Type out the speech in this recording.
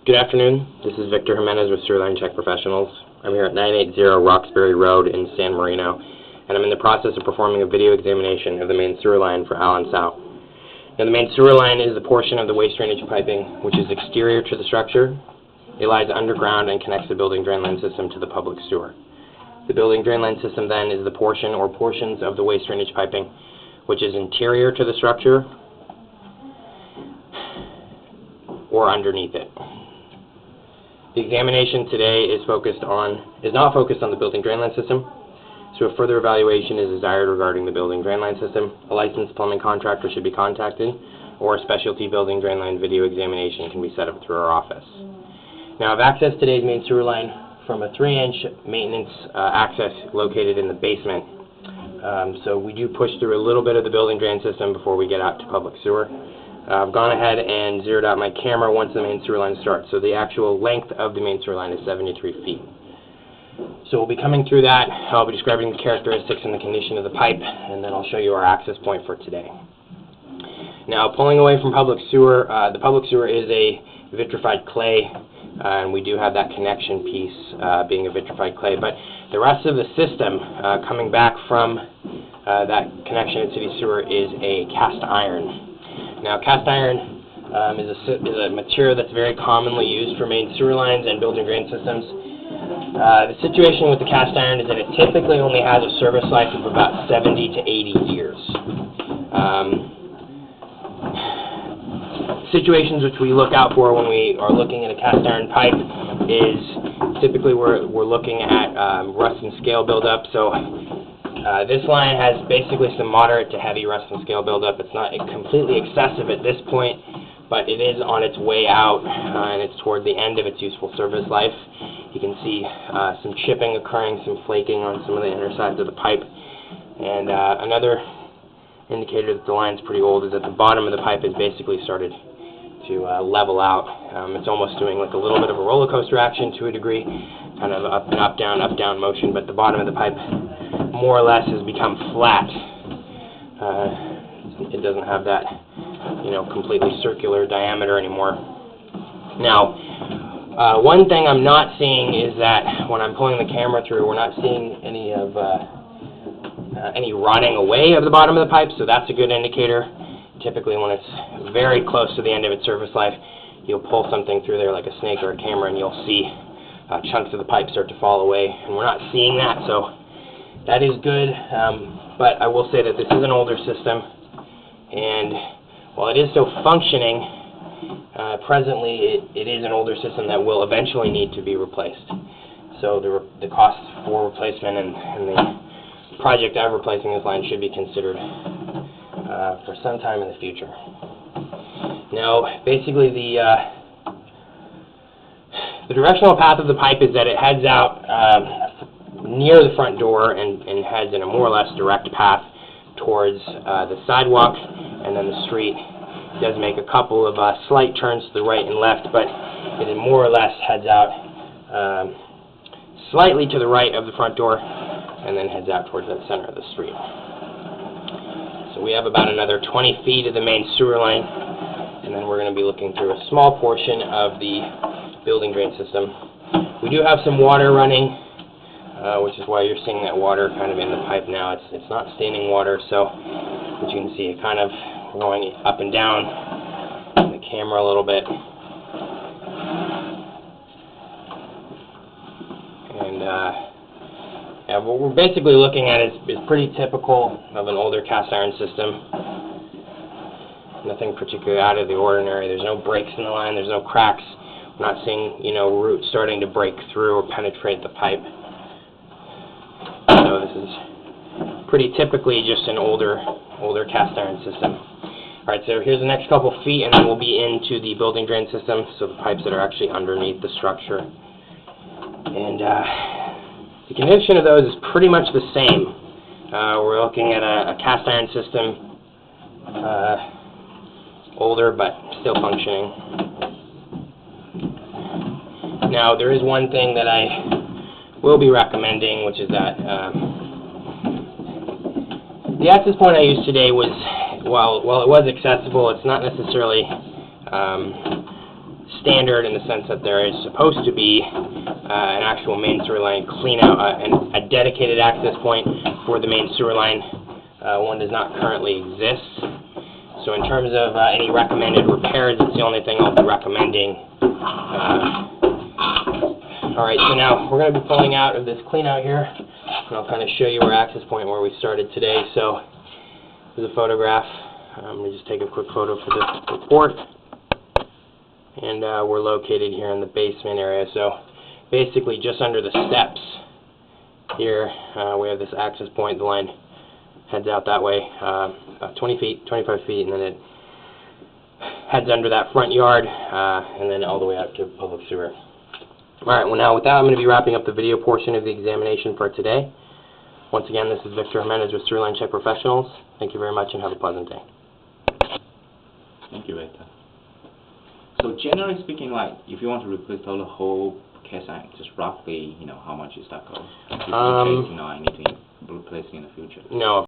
Good afternoon. This is Victor Jimenez with Sewer Line Check Professionals. I'm here at 980 Roxbury Road in San Marino, and I'm in the process of performing a video examination of the main sewer line for Allen South. Now, the main sewer line is the portion of the waste drainage piping which is exterior to the structure. It lies underground and connects the building drain line system to the public sewer. The building drain line system then is the portion or portions of the waste drainage piping which is interior to the structure or underneath it. The examination today is not focused on the building drain line system, so if further evaluation is desired regarding the building drain line system, a licensed plumbing contractor should be contacted, or a specialty building drain line video examination can be set up through our office. Now, I've accessed today's main sewer line from a 3-inch maintenance access located in the basement. So we do push through a little bit of the building drain system before we get out to public sewer. I've gone ahead and zeroed out my camera once the main sewer line starts. So the actual length of the main sewer line is 73 feet. So we'll be coming through that. I'll be describing the characteristics and the condition of the pipe, and then I'll show you our access point for today. Now, pulling away from public sewer, the public sewer is a vitrified clay, and we do have that connection piece being a vitrified clay. But the rest of the system coming back from that connection in city sewer is a cast iron. Now, cast iron is a material that's very commonly used for main sewer lines and building drain systems. The situation with the cast iron is that it typically only has a service life of about 70 to 80 years. Situations which we look out for when we are looking at a cast iron pipe is typically we're looking at rust and scale buildup. So this line has basically some moderate to heavy rust and scale buildup. It's not completely excessive at this point, but it is on its way out, and it's toward the end of its useful service life. You can see some chipping occurring, some flaking on some of the inner sides of the pipe. And another indicator that the line's pretty old is that the bottom of the pipe has basically started to level out. It's almost doing like a little bit of a roller coaster action to a degree, kind of up down motion, but the bottom of the pipe more or less has become flat. It doesn't have that, completely circular diameter anymore. Now, one thing I'm not seeing is that when I'm pulling the camera through, we're not seeing any rotting away of the bottom of the pipe, so that's a good indicator. Typically, when it's very close to the end of its service life, you'll pull something through there like a snake or a camera, and you'll see chunks of the pipe start to fall away, and we're not seeing that, so that is good. But I will say that this is an older system, and while it is still functioning, presently it is an older system that will eventually need to be replaced. So the cost for replacement and the project of replacing this line should be considered for some time in the future. Now, basically the directional path of the pipe is that it heads out near the front door and heads in a more or less direct path towards the sidewalk and then the street. It does make a couple of slight turns to the right and left, but it more or less heads out slightly to the right of the front door and then heads out towards the center of the street. So we have about another 20 feet of the main sewer line, and then we're going to be looking through a small portion of the building drain system. We do have some water running, which is why you're seeing that water kind of in the pipe now. It's not standing water, so as you can see, it kind of going up and down in the camera a little bit. And what we're basically looking at is pretty typical of an older cast iron system. Nothing particularly out of the ordinary. There's no breaks in the line. There's no cracks. We're not seeing, roots starting to break through or penetrate the pipe. So this is pretty typically just an older cast iron system. Alright, so here's the next couple feet, and then we'll be into the building drain system, so the pipes that are actually underneath the structure. And the condition of those is pretty much the same. We're looking at a cast iron system, older but still functioning. Now, there is one thing that I will be recommending, which is that the access point I used today was, while it was accessible, it's not necessarily standard in the sense that there is supposed to be an actual main sewer line clean out, and a dedicated access point for the main sewer line. One does not currently exist. So in terms of any recommended repairs, it's the only thing I'll be recommending. Alright, so now we're going to be pulling out of this clean out here, and I'll kind of show you our access point where we started today. So here's a photograph. I'm going to just take a quick photo for this report. And we're located here in the basement area. So basically just under the steps here, we have this access point. The line heads out that way, about 20 feet, 25 feet, and then it heads under that front yard, and then all the way out to public sewer. Alright, well now with that, I'm going to be wrapping up the video portion of the examination for today. Once again, this is Victor Jimenez with Sewer Line Check Professionals. Thank you very much and have a pleasant day. Thank you, Victor. So generally speaking, like, if you want to replace the whole cassette, just roughly, how much is that cost? If you anything replacing in the future? No.